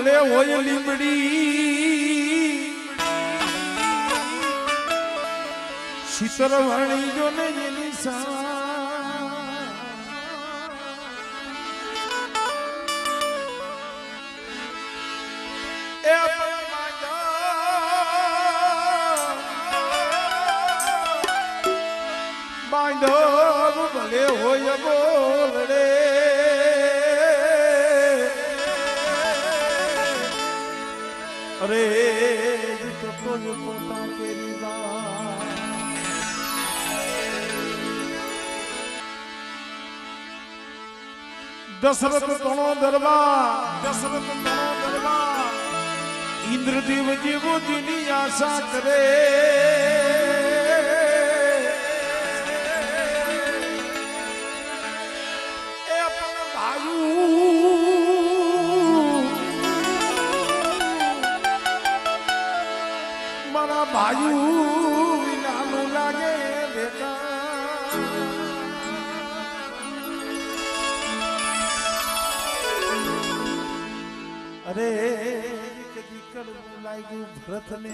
ભલે હોય લીમડી શીતળ વણી જો ને એની બાંધવ ભલે હોય બોલડે અરે તો પોતા કેરી દશરથ તણો દરબાર ઇન્દ્રદેવ જેવો જેની આશા કરે એ પણ ભાઈ મારા ભાઈ નાનું લાગે બેટા અરે કદી કડવું લાગ્યું ભરત ને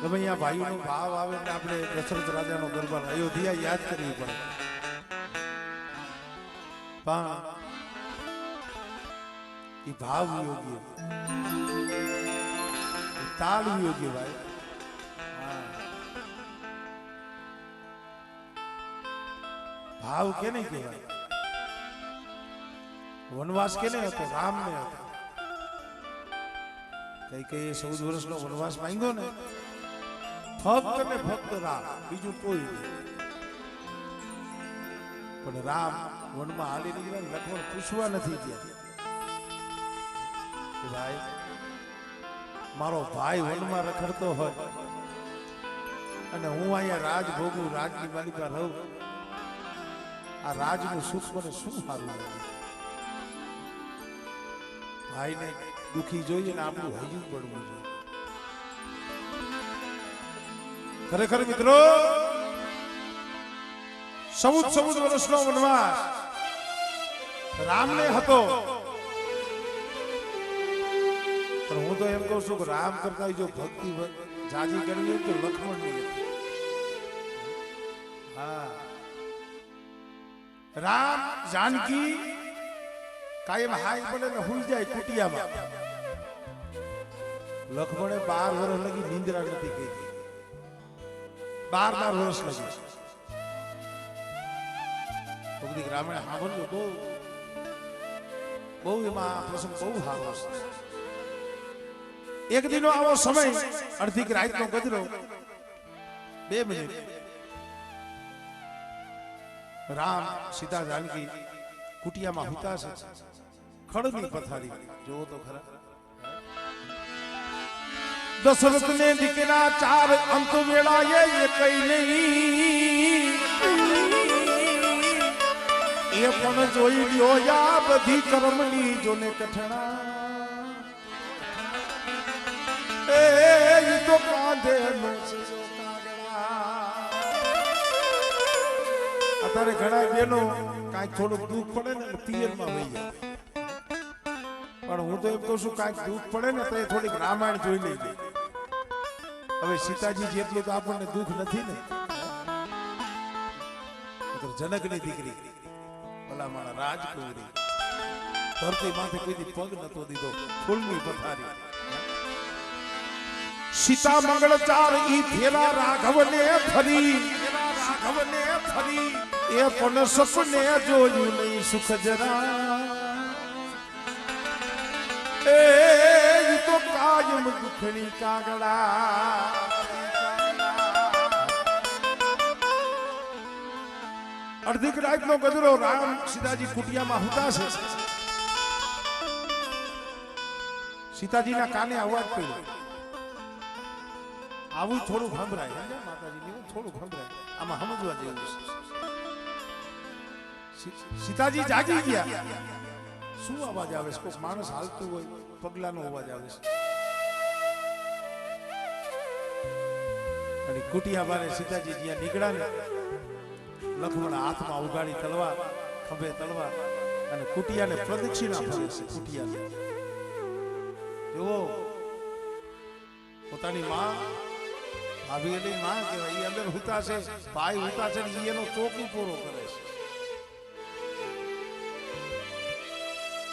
ગમે અહીંયા ભાઈનો ભાવ આવે ને આપણે દશરથ રાજાનો દરબાર અયોધ્યા યાદ કરવી પડે પણ એ ભાવ યોગ્ય તાળ યોગ્ય ભાઈ ભાવ કેને કહેવાય વનવાસ કેને હતો રામ ને હતો કઈ 14 વર્ષનો વનવાસ માંગ્યો ને ફક્ત ને ફક્ત રામ બીજું કોઈ નહીં પણ રામ વનમાં હાલી નીકળ્યા લક્ષ્મણ પૂછવા નથી ગયા ભાઈ મારો ભાઈ વનમાં રખડતો હોય અને હું અહીંયા રાજ ભોગું રાજની માલિકા રહું આ રાજનું સુખ મને શું સારું લાગે ભાઈને દુખી જોઈએ ને આપણું હૈયું પડવું જોઈએ ખરેખર મિત્રો 14 વર્ષનો વનવાસ રામને હતો પણ હું તો એમ કહું છું કે રામ કરતા જો ભક્તિ જાજી કરવી હોય તો લક્ષ્મણની હતી હા રામ जानकी કાયમ હાય બોલે ને હુઈ જાય કુટિયામાં લક્ષ્મણે 12 વર્ષ લગી નિંદ્રા નથી કરી 12 વર્ષ લગી તો બધી રામાયણ સાંભળજો બહુ એમાં પ્રસંગ બહુ સારો છે એક દિનો આવો સમય અડધી રાતનો ગજરો 2 મિનિટ રામ સીતા जानकी કુટિયામાં હુતા છે ખડની પથારી જોવો તો ખરા દશરથ ને દીકરા 4 અંત વેળાએ એ કઈ નહીં એ પણ જોઈ લ્યો યા બધી કર્મની જોને કઠણા એ તો કાંધે નો અત્યારે ઘણા બેનો કાંઈક થોડુંક દુઃખ પડે ને પિયરમાં વહી જાય પણ હું તો એમ કહું છું કાંઈક દુઃખ પડે ને તો થોડીક રામાયણ જોઈ લેજે હવે સીતાજી જેટલું તો આપણને દુઃખ નથી ને જનકની દીકરી ભલા મારા રાજકુમારી ધરતી માથે કોઈ પગ નતો દીધો ફૂલની પથારી સીતા મંગળ 4 ઈ ફેરા રાઘવને ફરી એ પણ સપને જોયું નહીં સુખ જરા એ તો કાયમ દુખણી કાગડા અડધી રાતનો ગજરો રામ સીતાજી કુટિયામાં હુતા છે સીતાજીના કાને અવાજ પડ્યો આવું થોડું સંભળાય માતાજીની થોડું સંભળાય આમાં સમજવા જેવું સીતાજી જાગી ગયા શું અવાજ આવે છે કોઈ માણસ હાલતું હોય પગલાનો અવાજ આવે છે અને કુટિયા બારે સીતાજી જ્યાં નીકળ્યા ને લક્ષ્મણ હાથમાં ઉગાડી તલવાર, ખભે તલવાર અને કુટિયાને પ્રદક્ષિણા ફરે છે. કુટિયાને જુઓ પોતાની માં ભાભી એની માં કહેવાય, એ અંદર હુતા છે, ભાઈ હુતા છે ને એનો ચોકી પૂરો કરે છે.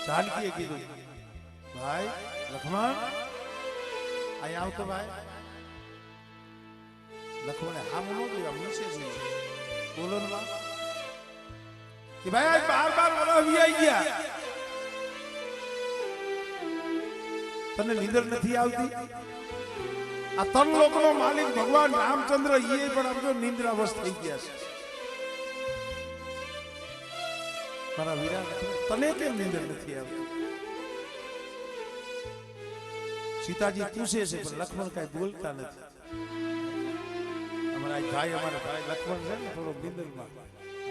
જાનકીએ કીધું ભાઈ લક્ષ્મણ અહીં આવતો ભાઈ. લક્ષ્મણે હા ન જોયું, નીચે જોયું. બોલો ને કે ભાઈ બાર વરસ આવી ગયા, તને નીંદર નથી આવતી? આ ત્રણ લોકનો માલિક ભગવાન રામચંદ્ર એ પણ આપજો નિંદ્રાવશ થઈ ગયા છે. મારા વીરા તને કેમ નીંદર નથી આવતી? સીતાજી પૂછે છે પણ લક્ષ્મણ કઈ બોલતા નથી. અમારા ભાઈ લક્ષ્મણ છે ને થોડો નિંદરમાં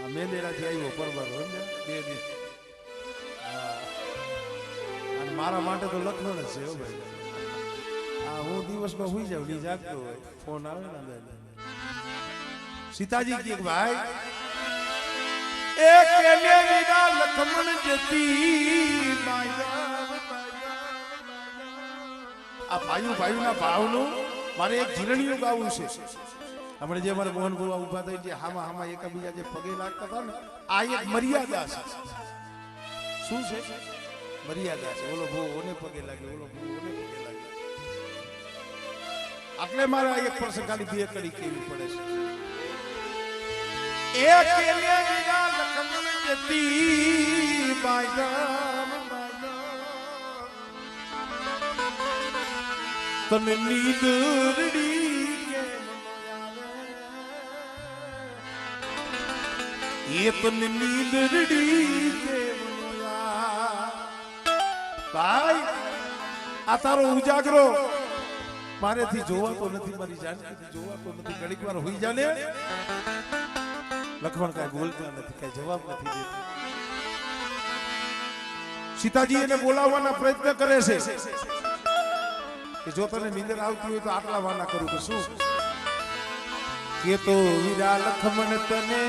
આ મેંદેડાથી આવ્યો પરબાર સમજે 2 દિવસ. અને મારા માટે તો લક્ષ્મણ જ છે હો ભાઈ. હા હું દિવસમાં સુઈ જાઉં, ની જાગતો હોય, ફોન આવે ને. સીતાજી કે ભાઈ એક કેલે વિના લક્ષ્મણ જતી આ ભાઈના ભાવનું મારે એક જીરણીયું ગાવું છે. હમણાં જે અમારે મોહન ગોવા ઉભા થઈ જે હામાં એકબીજા જે પગે લાગતા હતા ને, આ એક મર્યાદા છે. શું છે? મર્યાદા છે. ઓલો ભો ઓને પગે લાગે, ઓલો ભો ઓને પગે લાગે. એટલે મારે એક પ્રસંગ ખાલી 2 કડી કેવી પડે છે. એક કેલે વિના લક્ષ્મણ જતી તને નીંદરડી એ તને નીંદરડી ભાઈ આ તારો ઉજાગરો મારેથી જોવાતો નથી, મારી જાનકીથી જોવાતો નથી. ઘડીક વાર હોઈ જાને. લક્ષ્મણ કઈ બોલતા નથી, કઈ જવાબ નથી દેતા. સીતાજી એને બોલાવવાના પ્રયત્ન કરે છે કે જો તને નીંદર આવતી હોય તો આટલા વાના કરું કે શું કે તો વીરા લક્ષ્મણ તને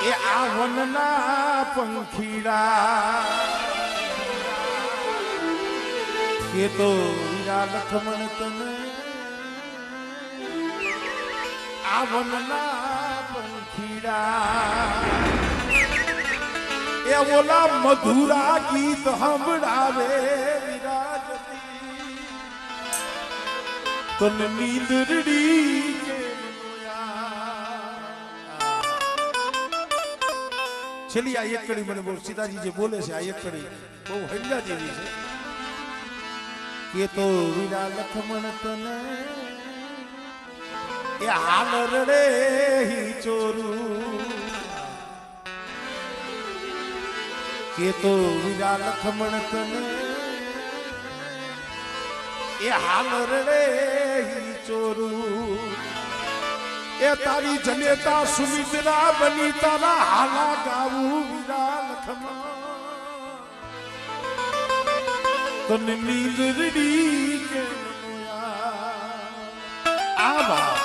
એ આ વનના પંખીડા કે તો વીરા લક્ષ્મણ તને આ વનના પંખીડા એ ઓલા મધુરા ગીત સંભળાવે વિરાજતી તને નીંદરડી છેલ્લી આ એક કડી મને બોલ. સીતાજી જે બોલે છે આ એક કડી બહુ હૈયા જેવી છે કે તો વીરા લક્ષ્મણ તને એ હાલ રડે હી ચોરું કે તો વીરા લક્ષ્મણ તને એ હાલ રડે હી ચોરું એ તારી જનેતા સુમિત્રા બની તારા હાલા ગાવું વીરા લક્ષ્મણ તને નીંદરડી કે આ ભાવ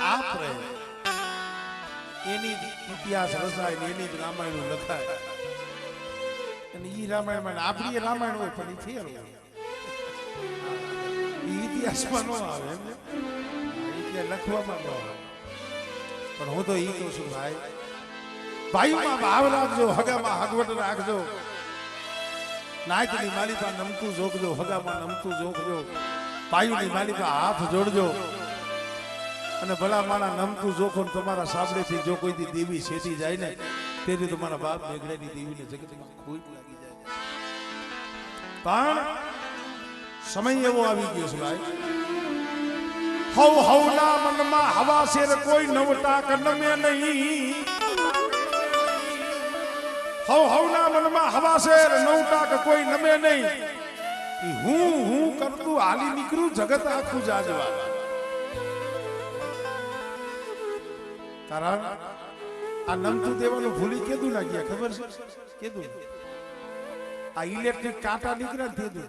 આ પ્રેમ એની ઇતિહાસ રચાય ને એની જ રામાયણ લખાય. અને ઈ રામાયણ આપણી રામાયણ હોય પણ ઈ ફેર હોય, ઇતિહાસમાં ન આવે એમ એટલે લખવામાં ન આવે. પણ હું તો ઈ કહું છું ભાઈ, ભાઈમાં ભાવ રાખજો, હગામાં હગવટ રાખજો, નાયકની માલિકા નમતું જોગજો, હગામાં નમતું જોગજો, પાયુની માલિકા હાથ જોડજો. અને ભલા માણા નમતું જોખો તમારા સાબડેથી જો કોઈ દી દેવી છેટી જાય ને તેથી તમારા બાપ મેઘડાની દેવીને જગતમાં ખોટ લાગી જાય. પણ સમય એવો આવી ગયો છે ભાઈ, હવ હવના મનમાં હવા શેર કોઈ નવટાક નમે નહીં. હવ હવના મનમાં હવા શેર નવટાક કોઈ નમે નહીં. હું કરતું હાલી નીકળું જગત આખું જાજવા. કારણ આ નમતું દેવાનું ભૂલી કેદું ના ગયા ખબર છે? કેદું આ ઇલેક્ટ્રિક કાંટા નીકળ્યા ને તેદું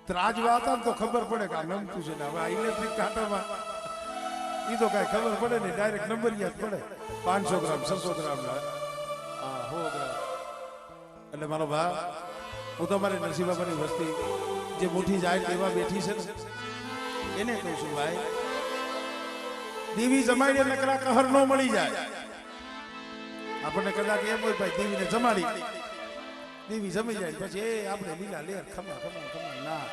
ત્રાજવા હતા ને તો ખબર પડે કે આ નમતું છે ને હવે આ ઇલેક્ટ્રિક કાંટામાં ઈ તો કઈ ખબર પડે નહીં, ડાયરેક્ટ નંબર યાદ પડે 500 ગ્રામ 600 ગ્રામ ના હા 100 ગ્રામ. એટલે મારો ભા હું તો મારી નરસિંહ બાબાની વસ્તી જે મુઠ્ઠી જાય તેવા બેઠી છે ને એને કહું છું ભાઈ દેવી જમાડી નકરા કહર નો મળી જાય. આપણને કદાચ એમ હોય ભાઈ દેવીને જમાડી દેવી જમી જાય પછી એ આપણે લીલા લેર ખમા ખમા ખમા ના,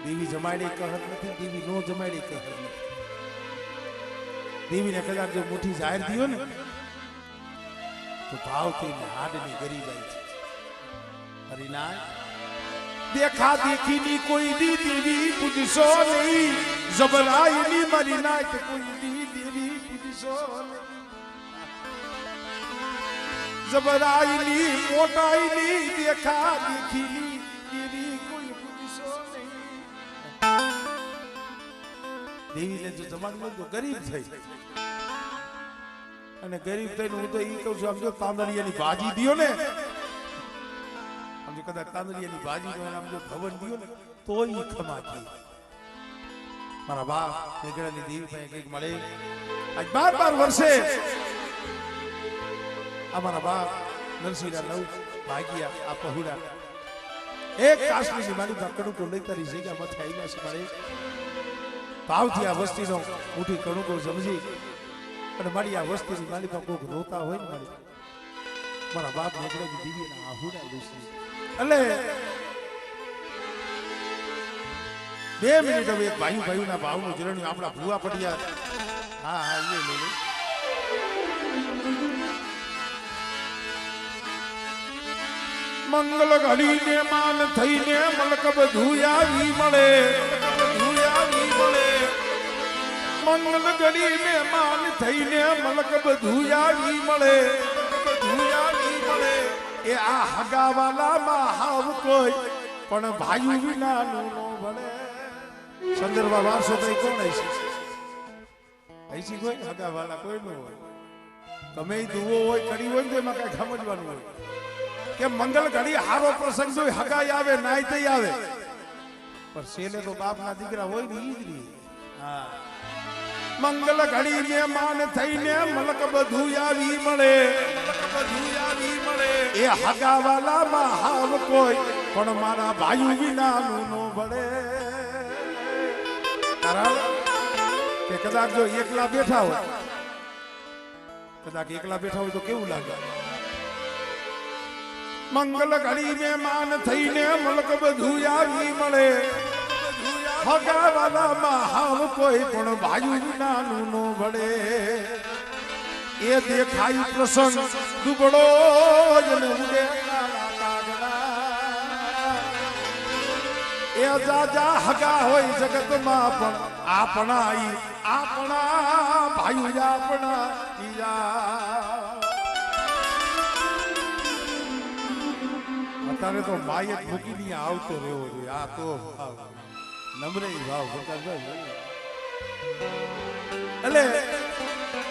દેવી જમાડી કહર નથી, દેવી નો જમાડી કહર નથી. દેવીને કદાચ જો મુઠ્ઠી જાહેર દીયો ને તો ભાવથી હાડની ગરીબાઈ છે. હરિના देखा देखी नी कोई दी देवी पूजसो नहीं, जबराई नी मरी ना तो कोई दी देवी पूजसो नहीं, जबराई नी मोटाई नी देखा देखी नी देवी कोई पूजसो नहीं. देवी ने जो जमानो तो गरीब થઈ અને ગરીબ થઈને હું તો ઈ કહું છું આમ જો તાંદળિયાની ભાજી દિયો ને, કદાચ તાંદળિયાની ભાજી નો આમ જો ભવન દિયો ને તોય ખમાતી. મારા બાપ મેઘડાની દેવી પાસે કઈક મળે આજ 12 વર્ષે અમારા બાપ નરસિંહના 9 ભાગ્યા આ પહોળા એક કાશની મારી બાકડું કો લઈ તારી જગ્યા મથે આવીને છે મળે ભાવથી આ વસ્તીનો ઉઠી કણુકો સમજી અને મારી આ વસ્તીની મારી પાસે કોક રોતા હોય ને મારી મારા બાપ મેઘડાની દેવીના આહુડા દુસરી એટલે 2 મિનિટ હવે ભાઈના ભાવનું જરણ્યું આપણા ભુવા પટિયા હા હા એ લઈ લે. મંગલ ઘડીને માન થઈને મલક બધું આવી મળે, મંગલ ઘડીને માન થઈને મલક બધું આવી મળે. એ આ હગાવાલામાં હાવ કોઈ પણ ભાઈ વિના નો ભલે. સંદર્ભ વારસો તો કોણ હશે? હૈસી કોઈ હગાવાલા કોઈ ન હોય. ગમે દુવો હોય કડી હોય ને એમાં કઈ સમજવાનું હોય કે મંગલ ઘડી હારો પ્રસંગ જોઈ હગાઈ આવે નાઈ તઈ આવે, પણ સેલે તો બાપના દીકરા હોય ને ઈ જ રી. હા મંગલ ઘડી ને માન થઈને મલક બધું આવી મળે, એ હગાવાલામાં હાવ કોઈ પણ મારા ભાઈ વિના નો ભળે. કારણ કે કદાચ જો એકલા બેઠા હોય, કદાચ એકલા બેઠા હોય તો કેવું લાગે? મંગલ ઘડી ને માન થઈને મલક બધું આવી મળે, હગાવાલામાં હાવ કોઈ પણ ભાઈ વિના નો ભળે. એ દેખાય પ્રસંગ દુબળો જને ઉડે કાળા કાગડા. એ જાજા હગા હોય જગતમાં પણ આપણા ભાઈ આપણા અત્યારે તો માયક મૂકીને આવતો રહેવો જોઈએ. આ તો નમ્ર ભાવ એટલે